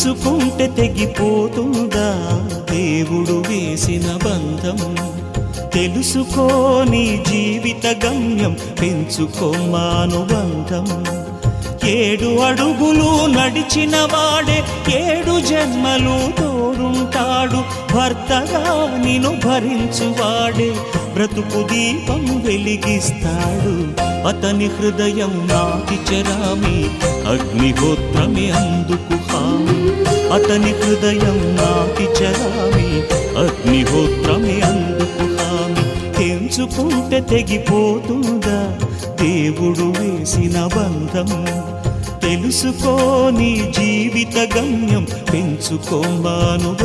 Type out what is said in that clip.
తెంచుకుంటే తెగిపోతుందా దేవుడు వేసిన బంధం? తెలుసుకో నీ జీవిత గమ్యం, పెంచుకోమానుబంధం. 7 అడుగులు నడిచిన వాడే 7 జన్మలు తోడుంటాడు. భర్తగా నిన్ను భరించువాడే బ్రతుకు దీపం వెలిగిస్తాడు. అతని హృదయం నాటి చెరామి, అగ్నిహోత్రమే అందుకు హామీ. అతని హృదయం నాటి చెరామి, అగ్నిహోత్రమే అందుకు హామీ. తెంచుకుంటే తెగిపోతుందా దేవుడు వేసిన బంధం? తెలుసుకో నీ జీవిత గమ్యం, పెంచుకోమానుబంధం.